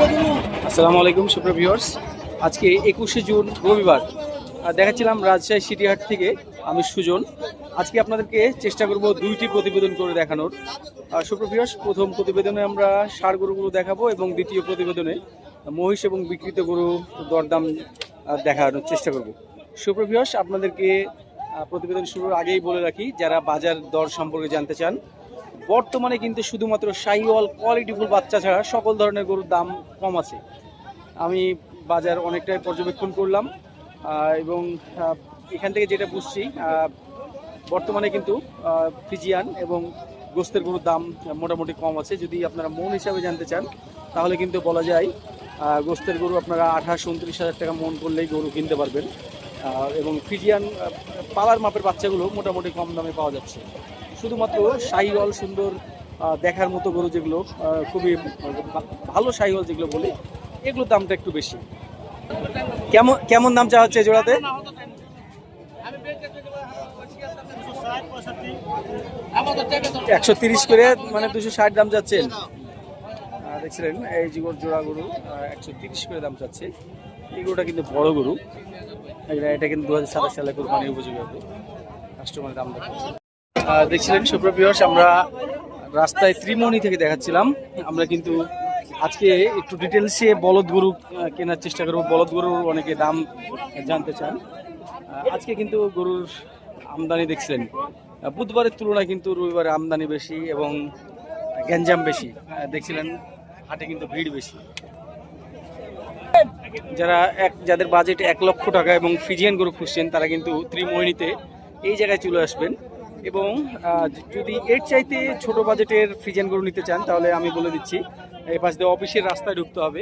আসসালামু আলাইকুম সুপ্রিয় ভিউয়ার্স, আজকে 21শে জুন রবিবার। দেখাচ্ছিলাম রাজশাহী সিটিহাট থেকে আমি সুজন। আজকে আপনাদেরকে চেষ্টা করব দুইটি প্রতিবেদন করে দেখানোর। সুপ্রিয় ভিউয়ার্স, প্রথম প্রতিবেদনে আমরা ষাঁড় গরুগুলো দেখাবো এবং দ্বিতীয় প্রতিবেদনে মহিষ এবং বিক্রিত গরু দরদাম দেখানোর চেষ্টা করব। সুপ্রিয় ভিউয়ার্স, আপনাদেরকে প্রতিবেদন শুরুর আগেই বলে রাখি, যারা বাজার দর সম্পর্কে জানতে চান, বর্তমানে কিন্তু শুধুমাত্র শাহিওয়াল কোয়ালিটিফুল বাচ্চা ছাড়া সকল ধরনের গরুর দাম কম আছে। আমি বাজার অনেকটাই পর্যবেক্ষণ করলাম এবং এখান থেকে যেটা বুঝছি, বর্তমানে কিন্তু ফ্রিজিয়ান এবং গোস্তের গরুর দাম মোটামুটি কম আছে। যদি আপনারা মন হিসাবে জানতে চান তাহলে কিন্তু বলা যায় গোস্তের গরু আপনারা 28-29 হাজার টাকা মন করলেই গরু কিনতে পারবেন এবং ফ্রিজিয়ান পালার মাপের বাচ্চাগুলো মোটামুটি কম দামে পাওয়া যাচ্ছে। শুধুমাত্র শাহিওয়াল সুন্দর দেখার মতো গরু যেগুলো খুবই ভালো শাহিওয়াল যেগুলো বলি, এগুলোর দামটা একটু বেশি। কেমন দাম চাওয়া হচ্ছে জোড়াতে? 130 করে, মানে 260 দাম যাচ্ছেন। দেখছিলেন এই জোড়া গরু 130 করে দাম চাচ্ছে। এই গরুটা কিন্তু বড় গরু, এটা কিন্তু 2027 সালে কোরবানি উপযোগী হবে। কাস্টমারের দাম দেখছিলেন সুপ্রিয় ভিউয়ার্স, আমরা রাস্তায় ত্রিমণি থেকে দেখাচ্ছিলাম। আমরা কিন্তু আজকে একটু ডিটেলসে বলদ গরু কেনার চেষ্টা করবো। বলদ গরুর অনেকে দাম জানতে চান। আজকে কিন্তু গরুর আমদানি দেখছিলেন বুধবারের তুলনায় কিন্তু রবিবারে আমদানি বেশি এবং গ্যাঞ্জাম বেশি। দেখছিলেন হাটে কিন্তু ভিড় বেশি। যাদের বাজেট 1 লক্ষ টাকা এবং ফ্রিজিয়ান গরু খুঁজছেন, তারা কিন্তু ত্রিমোহিনীতে এই জায়গায় চলে আসবেন। এবং যদি এর চাইতে ছোট বাজেটের ফ্রিজিয়ান গরু নিতে চান, তাহলে আমি বলে দিচ্ছি, এই পাশ দিয়ে অফিসের রাস্তায় ঢুকতে হবে।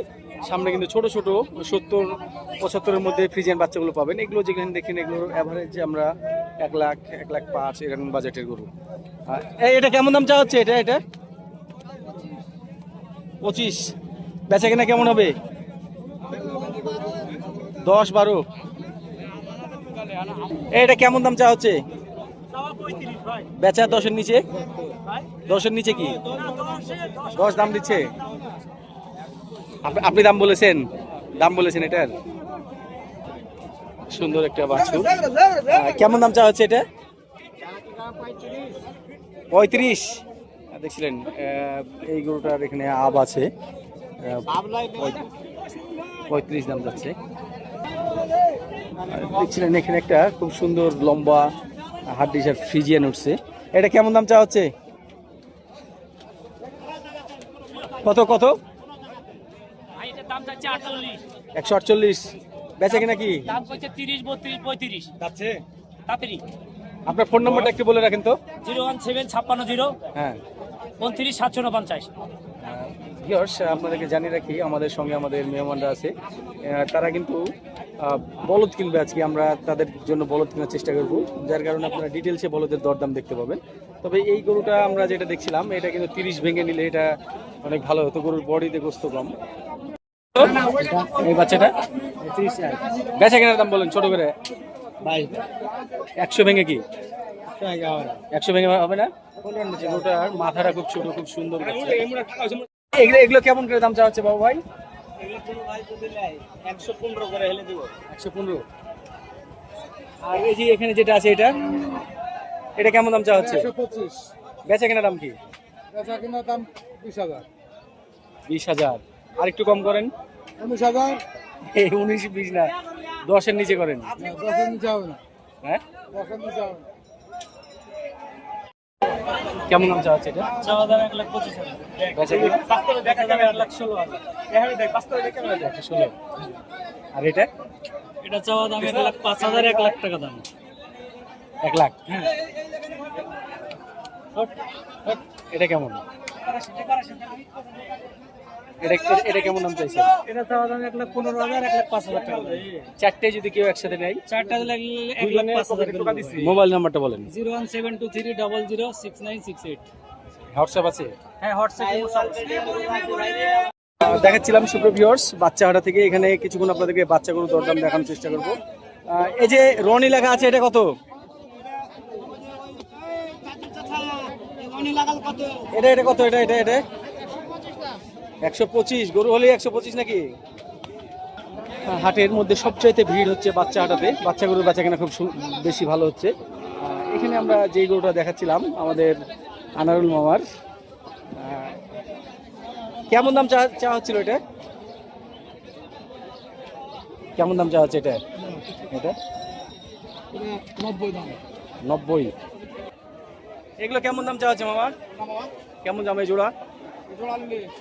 সামনে কিন্তু ছোট ছোট 70-75-এর মধ্যে ফ্রিজিয়ান বাচ্চাগুলো পাবেন। এগুলো যেখানে দেখেন, এগুলোর অ্যাভারেজ আমরা 1 লাখ 1,05,000 এরকম বাজেটের গরু। এটা কেমন দাম চাওয়া হচ্ছে? এটা 25। বেচা কেনা কেমন হবে? 10-12। এটা কেমন দাম চাওয়া হচ্ছে? বেচা 10-এর নিচে? 10-এর নিচে কি 10 দাম দিচ্ছে? আপনি দাম বলেছেন এটার? সুন্দর একটা বাছুর। কেমন দাম চাওয়া হচ্ছে এটা? 35। দেখছিলেন এই গরুটার এখানে আব আছে, 35 দাম যাচ্ছে। দেখছিলেন এখানে একটা খুব সুন্দর লম্বা হাড্ডিসার ফ্রিজিয়ান উঠছে। এটা কেমন দাম চাওয়া হচ্ছে? কত 148। বেচা কিনা কি? 30, 32, 35 আপনার ফোন নম্বরটা একটু বলে রাখেন তো। 01756 হ্যাঁ 29 749। আপনাদেরকে জানিয়ে রাখি, আমাদের সঙ্গে আমাদের মেহমানরা আছে, তারা কিন্তু বলদ কিনবে আজকে। আমরা তাদের জন্য বলদ কেনার চেষ্টা করব, যার কারণে আপনারা ডিটেলসে বলদের দরদাম দেখতে পাবেন। তবে এই গরুটা আমরা যেটা দেখছিলাম, এটা কিন্তু 30 ভেঙে নিলে এটা অনেক ভালো হতো। গরুর বডিতে গোস্ত কম। এই বাচ্চাটা বেচা কেনার দাম বলেন ছোট করে। 100 ভেঙে কি? 100 ভেঙে হবে না? গরুটার মাথাটা খুব ছোট, খুব সুন্দর। এগুলো কেমন করে দাম চাওয়া হচ্ছে বাবু ভাই? 115 করে হেলে দিব। 115। আর এই যে এখানে যেটা আছে, এটা কেমন দাম চাওয়া হচ্ছে? 125। বেচা কেনার দাম কি? বেচা কেনার দাম 20,000। 20,000। আর একটু কম করেন। 19,000। এই 19-20 না, 10-এর নিচে করেন। 10-এর নিচে হবে না। হ্যাঁ, 10-এর নিচে হবে না। কেমন দাম চাওয়া হচ্ছে এটা? চাওয়া দাম 1,25,000। বেচা কেনা বাস্তবে দেখা যাবে 1,16,000। এখানে দেখ বাস্তবে দেখে না যায় 16। আর এটা চাওয়া দাম 1,05,000, 1 লাখ টাকা দাম। 1 লাখ। হ্যাঁ। এটা কেমন? এটা কেমন দাম চাইছে? এটা চাওয়া দাম 1,15,000, 1,05,000 টাকা। চারটে যদি কেউ একসাথে নেয়, চারটা দিলে 1,05,000 টাকা দিচ্ছি। মোবাইল নাম্বারটা বলেন। 01723006968। হোয়াটসঅ্যাপ আছে? হ্যাঁ, হোয়াটসঅ্যাপ। দেখাচ্ছিলাম সুপ্রিয় ভিউয়ার্স, বাচ্চাহাটা থেকে। এখানে কিছুক্ষণ আপনাদেরকে বাচ্চাগুলো দরদাম দেখানোর চেষ্টা করব। এই যে রনি লেখা আছে, এটা কত? এটা কত? এটা 125 গরু হলে 125 নাকি? হাটের মধ্যে সবচাইতে ভিড় হচ্ছে বাচ্চা হাটাতে। বাচ্চা গরুর বাচ্চা কেনা খুব বেশি ভালো হচ্ছে। এখানে আমরা যেই গরুটা দেখাচ্ছিলাম আমাদের আনারুল মামার, কেমন দাম চা হচ্ছিল এটা? কেমন দাম চা হচ্ছে এটা? এটা 90 দাম। 90। এগুলো কেমন দাম চা হচ্ছে মামা? কেমন দাম এই জোড়া?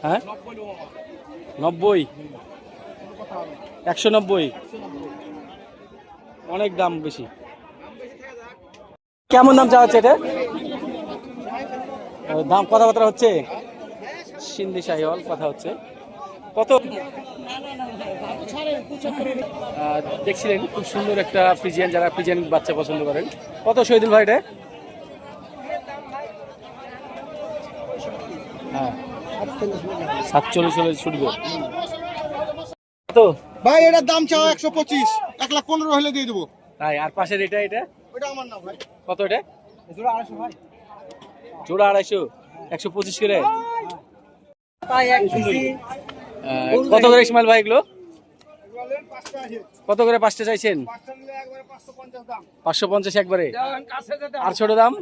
হ্যাঁ 90, 190, অনেক দাম বেশি। কেমন দাম চা হচ্ছে এটা? দাম কথাবার্তা হচ্ছে সিন্ধি শাহিওয়াল কথা হচ্ছে। কত? দেখছিলেন খুব সুন্দর একটা ফ্রিজিয়ান, যারা ফ্রিজিয়ান বাচ্চা পছন্দ করেন। কত শহীদুল ভাই এটা? হ্যাঁ 47 হলে ছুটবে। কত ভাই এটার দাম চাও 125, 1,15,000 হলে দিয়ে দেবো। তাই? আর পাশের এটা এটা ওটা আমার না ভাই। কত এটা? জোড়া 250 ভাই। জোড়া 250, 125 করে। তাই এক কেজি কত করে ইসমাইল ভাই এগুলো? কত করে পাঁচটা চাইছেন? 550 একবারে। আর ছোট দাম?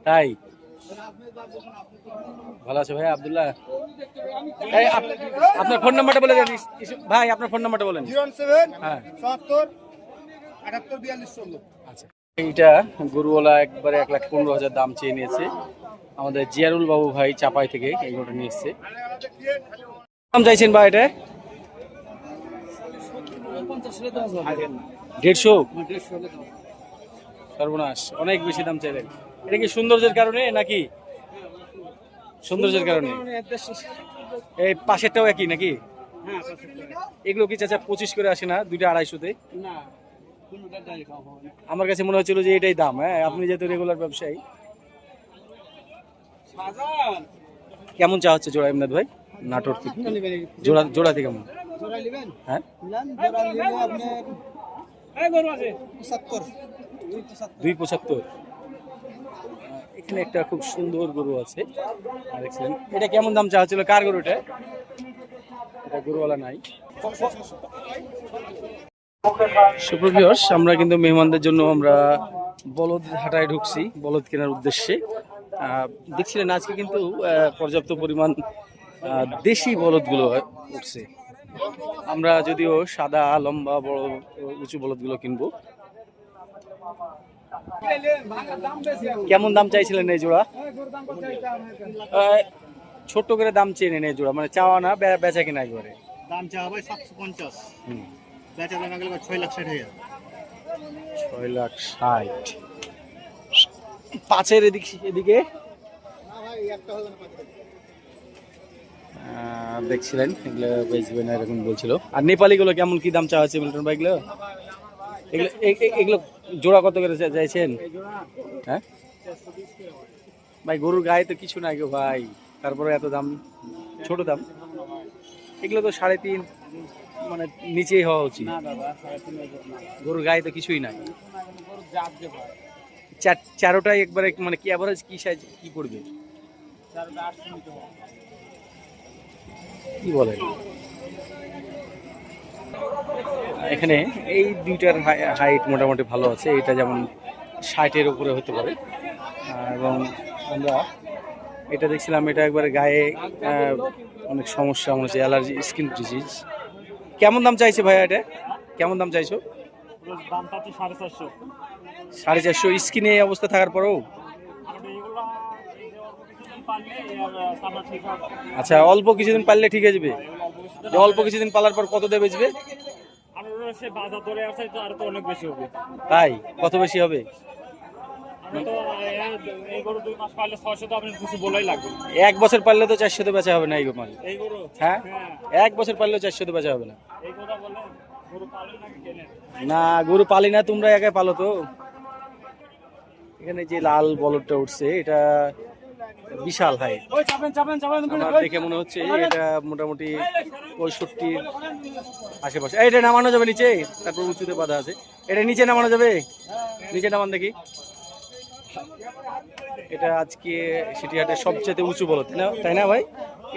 তাই? ভালো আছে ভাই আব্দুল্লাহ? আপনার ফোন নাম্বারটা বলে দেন ভাই, আপনার ফোন নাম্বারটা বলেন। 07 হ্যাঁ 77 78 42 16। আচ্ছা, এইটা গরুওয়ালা একবারে 1,15,000 দাম চেয়ে নিয়েছে। আমাদের জিয়ারুল বাবু ভাই চাপাই থেকে এই গরুটা নিয়ে এসছে। দাম চাইছেন ভাই এটা? 150। সর্বনাশ, অনেক বেশি দাম চাইলেন। এটা কি সৌন্দর্যের কারণে নাকি? সৌন্দর্যের কারণে। এই পাশেরটাও একই নাকি? এগুলো কি চাচা 25 করে আসে না? দুইটা 250-তে? আমার কাছে মনে হচ্ছিল যে এটাই দাম। হ্যাঁ, আপনি যেহেতু রেগুলার ব্যবসায়ী। কেমন চা হচ্ছে জোড়া ইমদাদ ভাই নাটোর থেকে? জোড়া থেকে কেমন? হ্যাঁ 275। এখানে একটা খুব সুন্দর গরু আছে আর দেখছেন। এটা কেমন দাম চা হচ্ছিল? কার গরু এটা? এটা গরুওয়ালা নাই। সুপ্রভিয়র্স, আমরা কিন্তু মেহমানদের জন্য আমরা বলদ হাটায় ঢুকছি বলদ কেনার উদ্দেশ্যে। দেখছিলেন আজকে কিন্তু পর্যাপ্ত পরিমাণ দেশি বলদগুলো উঠছে। আমরা যদিও সাদা লম্বা বড় উঁচু বলদগুলো কিনবো। কেমন দাম চাইছিলেন এই জোড়া? ছোট্ট করে দাম চেয়ে নেন এই জোড়া, মানে চাওয়া না বেচা কিনা একবারে। দাম চাওয়া ভাই 750, বেচা দাম গেল 6,60,000। 6,60,000। পাঁচের এদিকে দেখছিলেন এগুলো বেচবে না এরকম বলছিল। আর নেপালি গুলো কেমন কি দাম চাওয়া হচ্ছে মিল্টন ভাই? এগুলো জোড়া কত করে চাইছেন? হ্যাঁ ভাই, গরুর গায়ে তো কিছু নাই গো ভাই, তারপরে এত দাম, ছোট দাম। এগুলো তো 3.5 মানে নিচেই হওয়া উচিত। গরুর গায়ে তো কিছুই নাই। চারোটাই একবারে মানে কি এভারেজ কি সাইজ কি পড়বে? কি বলেন? এখানে এই দুইটার হাইট মোটামুটি ভালো আছে। এটা যেমন 60-এর উপরে হতে পারে। এবং আমরা এটা দেখছিলাম, এটা একবারে গায়ে অনেক সমস্যা মনে হচ্ছে, অ্যালার্জি, স্কিন ডিজিজ। কেমন দাম চাইছে ভাইয়া এটা? কেমন দাম চাইছো? 450। স্কিনে এই অবস্থা থাকার পরেও? আচ্ছা, অল্প কিছুদিন পারলে ঠিক হয়ে যাবে। অল্প কিছুদিন পালার পর কত দিয়ে বেচবে? তাই? কত বেশি হবে? এক বছর পারলে তো 400-তে বেচা হবে না এই মাল। হ্যাঁ, এক বছর পারলেও 400-তে বেচা হবে না। না, গরু পালি না, তোমরা একাই পালো তো। এখানে যে লাল বলদটা উঠছে এটা বিশাল হাই। আমার দেখে মনে হচ্ছে এটা মোটামুটি 65-র আশেপাশে। এটা নামানো যাবে নিচে? তারপর উঁচুতে বাঁধা আছে, এটা নিচে নামানো যাবে? নিচে নামান দেখি। এটা আজকে সিটিহাটের সবচেয়ে উঁচু বলো, তাই না ভাই?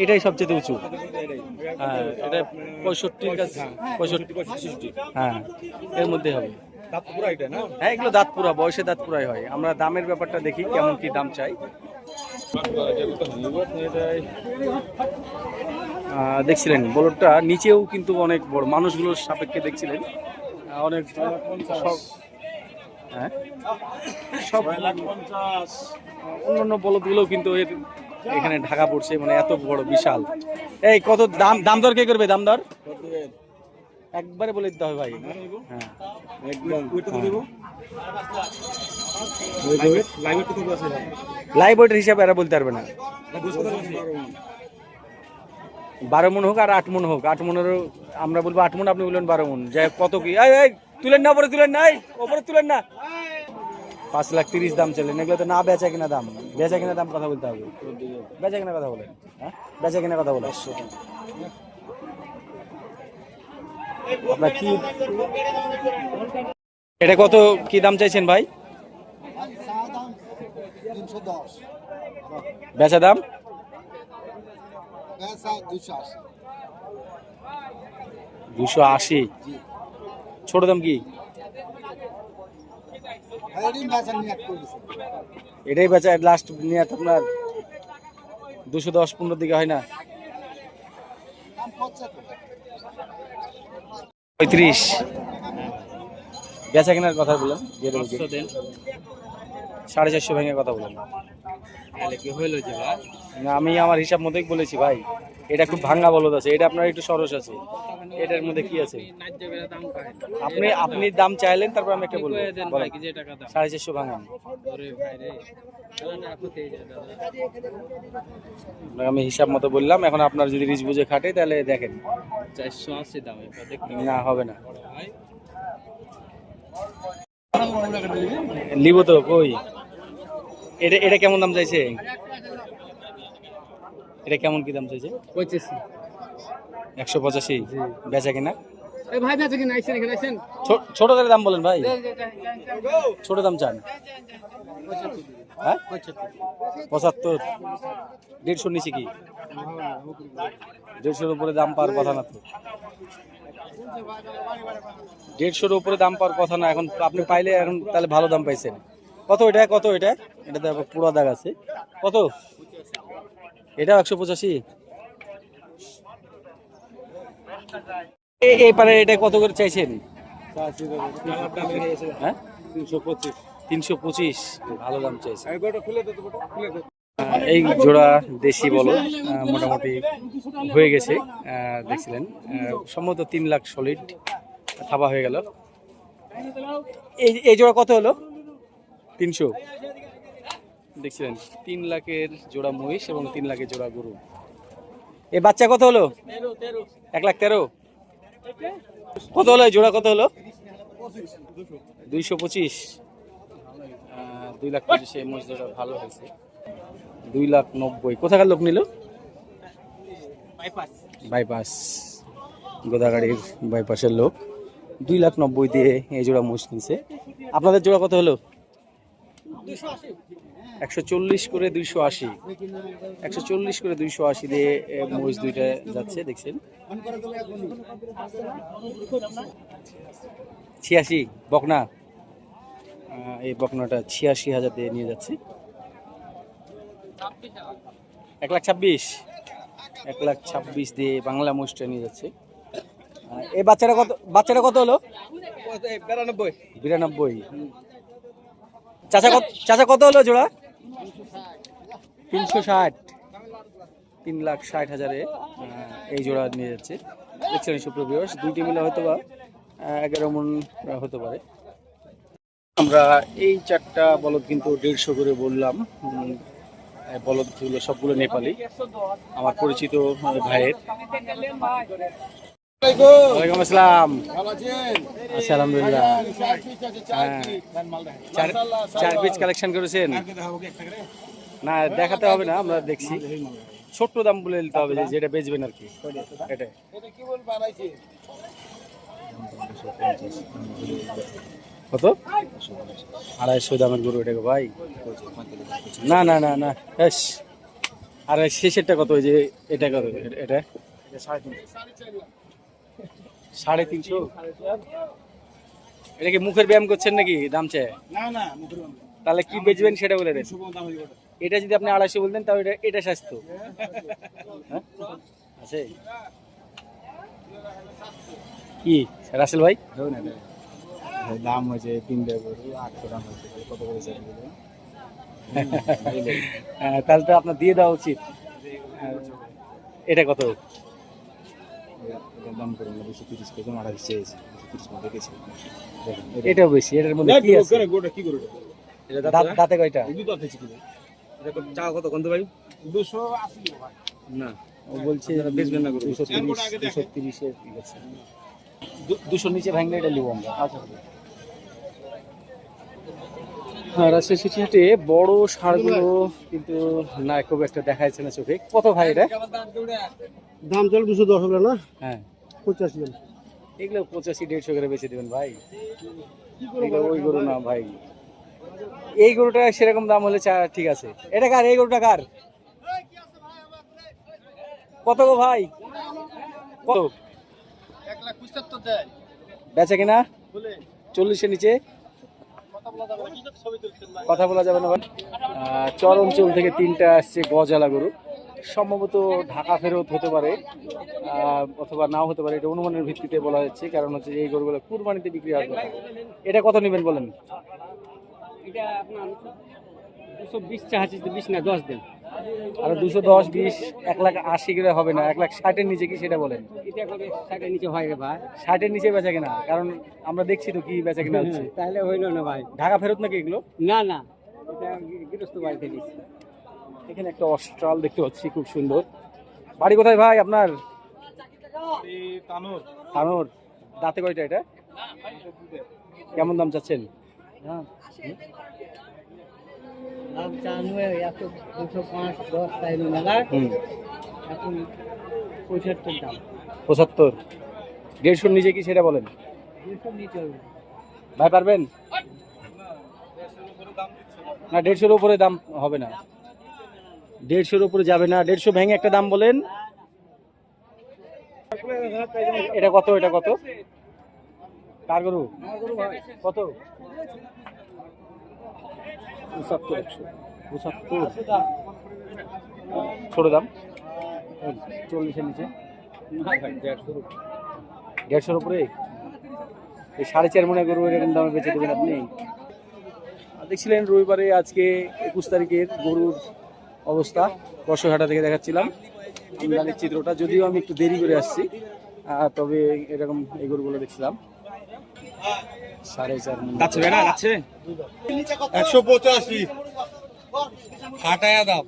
এটাই সবচেয়ে উঁচু। হ্যাঁ, এটা 65 কাছে, 65। হ্যাঁ, এর মধ্যে হবে। হ্যাঁ, এগুলো দাঁতপুরা, বয়সে দাঁতপুরাই হয়। আমরা দামের ব্যাপারটা দেখি কেমন কি দাম চাই। দেখছিলেন বলদটা নিচেও কিন্তু অনেক বড়, মানুষগুলোর সাপেক্ষে দেখছিলেন অনেক সব। হ্যাঁ, সব অন্যান্য বলদগুলো কিন্তু এর এখানে ঢাকা পড়ছে, মানে এত বড় বিশাল। এই কত দাম, দাম দর কে করবে? দাম দর একবারে বলে দিতে হবে ভাই। হ্যাঁ, লাইভ ওয়েটের হিসাবে এরা বলতে পারবে না। 12 মন হোক আর 8 মন হোক, 8 মনেরও আমরা বলবো 8 মন, আপনি বলবেন 12 মন। যাই কত কি, এই তুলেন না, ওপরে তুলেন না, ওপরে তুলেন না। 5,30,000 দাম চলেন। এগুলো তো না বেচা কিনা দাম, বেচা কিনা দাম কথা বলতে হবে। বেচা কিনা কথা বলেন। হ্যাঁ, বেচা কিনা কথা বলেন। আপনার কি এটা কত কি দাম চাইছেন ভাই? বেচা দাম 280। ছোট দাম কি? এটাই বেচা লাস্ট নিয়ে আপনার 210-15 দিকে হয় না? 35 বেচা কেনার কথা বলেন। 450 ভেঙে কথা বলেন। না, আমি আমার হিসাব মতোই বলেছি ভাই। এটা খুব ভাঙ্গা বলদ আছে, এটা আপনার একটু সরস আছে। এটার মধ্যে কি আছে? আপনি দাম চাইলেন, তারপর আমি একটা বলবো। 450 ভাঙান। আমি হিসাব মতো বললাম। এখন আপনার যদি রিচ বুঝে খাটে তাহলে দেখেন। 480 দাম না, হবে না। লিব তো কই। এটা কেমন দাম চাইছে? এটা কেমন কি দাম চাইছে? 185 বেচা কিনা? ভাই বেচা কিনা আইছেন, এখানে আইছেন। ছোট করে দাম বলেন ভাই। ছোট দাম চান? হ্যাঁ, 75। 150 নিচে কি? 150-এর উপরে দাম পাওয়ার কথা না তো। 150-এর উপরে দাম পাওয়ার কথা না। এখন আপনি পাইলে এখন তাহলে ভালো দাম পাইছেন। কত এটা? কত এটা? এটা তো পুরো দাগ আছে। কত এটা? 185। এই পারে এটা কত করে চাইছেন? হ্যাঁ, 325। ভালো দাম চাইছে। এই জোড়া দেশি বলো মোটামুটি হয়ে গেছে। দেখছিলেন সম্ভবত 3 লাখ সলিড থাবা হয়ে গেল। এই জোড়া কত হলো? 300। দেখছিলেন 3 লাখের জোড়া মহিষ এবং 3 লাখের জোড়া গরু। এই বাচ্চা কত হলো? 1,13,000। কত হলো এই জোড়া? কত হলো? 225। 2 লাখ 25 মহিষ জোড়া ভালো হয়েছে। 2,90,000। কোথাকার লোক নিল? বাইপাস, গোদাগাড়ির বাইপাসের লোক। 2,90,000 দিয়ে এই জোড়া মহিষ কিনছে। আপনাদের জোড়া কত হলো? 140 করে 280। 140 করে 280 দিয়ে মহিষ দুইটা যাচ্ছে। দেখছেন 86 বকনা। এই বকনাটা 86,000 দিয়ে নিয়ে যাচ্ছে। 1,26,000। 1,26,000 দিয়ে বাংলা মহিষটা নিয়ে যাচ্ছে। এই বাচ্চাটা কত হলো? 92। চাচা কত হলো জোড়া? 360। 3,60,000-এ এই জোড়া নিয়ে যাচ্ছে। দেখছেন সুপ্রিয়, দুইটি মিলে হয়তো বা 11 মণ হতে পারে। আমরা এই 4টা বলদ কিন্তু 150 করে বললাম। বলদগুলো সবগুলো নেপালি, আমার পরিচিত ভাইয়ের। ওয়ালাইকুম আসসালাম। আচ্ছা, আলহামদুলিল্লাহ। হ্যাঁ, 4 পিস কালেকশন করেছেন? না, দেখাতে হবে না, আমরা দেখছি। ছোট্ট দাম বলে দিতে হবে, যেটা বেচবেন আর কি। এটা কত? 250 দামের গরু এটা গো ভাই। না না না না বেশ। আর এই শেষেরটা কত? ওই যে এটা কত? এটা 350। এটা কি মুখের ব্যায়াম করছেন নাকি দাম চায়? না না মুখের তাহলে কি বেচবেন সেটা বলে দেন। দাম হয়ে যাবে। এটা যদি আপনি 250 বলতেন তাও এটা স্বাস্থ্য হ্যাঁ? আছে কি রাসেল ভাই? দাম হয়েছে 3 টাকা করে 800 দাম হয়েছে কত করে চাই তাহলে তো আপনার দিয়ে দেওয়া উচিত। এটা কত? দাম করে 230 কেজি মারা চেয়েছে 230 মধ্যে গেছে। এটাও বেশি। এটার মধ্যে কি আছে? গোটা কি করে এটা দাঁতে কয়টা? দুটো আছে কি এটা চা কত কত ভাই 280 ভাই না ও বলছে বেচবেন না গরু 230 এর ঠিক আছে। 200 নিচে ভাঙলে এটা নিব আমরা। আচ্ছা হ্যাঁ, রাজশাহী সিটি হাটে বড় ষাঁড়গুলো কিন্তু না খুব একটা দেখা যাচ্ছে না চোখে। কত ভাই এটা? দাম চল 210 হলো না হ্যাঁ 85 এগুলো 85-150 করে বেচে দেবেন ভাই। এগুলো ওই গরু না ভাই। এই গরুটা সেরকম দাম হলে ঠিক আছে। এটা কার? এই গরুটা কার? কত গো ভাই? কত? 1,75 দেয় বেচা কিনা 40-এর নিচে কথা বলা যাবে না ভাই। চর অঞ্চল থেকে 3টা আসছে গজালা গরু, সম্ভবত ঢাকা ফেরত হতে পারে অথবা নাও হতে পারে, এটা অনুমানের ভিত্তিতে বলা হচ্ছে। কারণ হচ্ছে যে এই গরুগুলো কুরবানিতে বিক্রি হবে। এটা কত নেবেন বলেন? এটা আপনার 220 চাচ্ছি, 20 না 10 দেন। আর 210-20 1,80,000 করে হবে না, 1,60,000-এর নিচে কি সেটা বলেন? এটা করে 60 এর নিচে হয় রে ভাই। 60-এর নিচে বেচা কিনা? কারণ আমরা দেখছি তো কি বেচা কিনা হচ্ছে। তাহলে হইল না ভাই। ঢাকা ফেরত নাকি এগুলো? না না এটা গৃহস্থ বাড়িতে দিচ্ছি। এখানে একটা অস্ট্রাল দেখতে পাচ্ছি, খুব সুন্দর। বাড়ি কোথায় ভাই আপনার? তানোর। দাঁতে কয়টা এটা? কেমন দাম চাচ্ছেন? দাম চানুয়ে এত 205 10 তাই না এখন 75 দাম। 75। 150 নিচে কি সেটা বলেন 200 নিচে হবে ভাই? পারবেন না? 150-এর উপরে দাম হবে না। 150-এর উপরে যাবে না। 150 ভেঙে একটা দাম বলেন। এটা কত? এটা কত? কার গরু? কত? 75। ছোট দাম 40-এর নিচে 150-এর উপরে। এই 4.5 মনে গরু এরকম দামে বেচে দেবেন আপনি? দেখছিলেন রবিবারে আজকে 21 তারিখের গরুর অবস্থা বর্ষহাটা থেকে দেখাচ্ছিলাম আমদানির চিত্রটা। যদিও আমি একটু দেরি করে আসছি, তবে এরকম এই গরুগুলো দেখছিলাম 4.5 যাচ্ছে না যাচ্ছে 185 হাটায়া দাম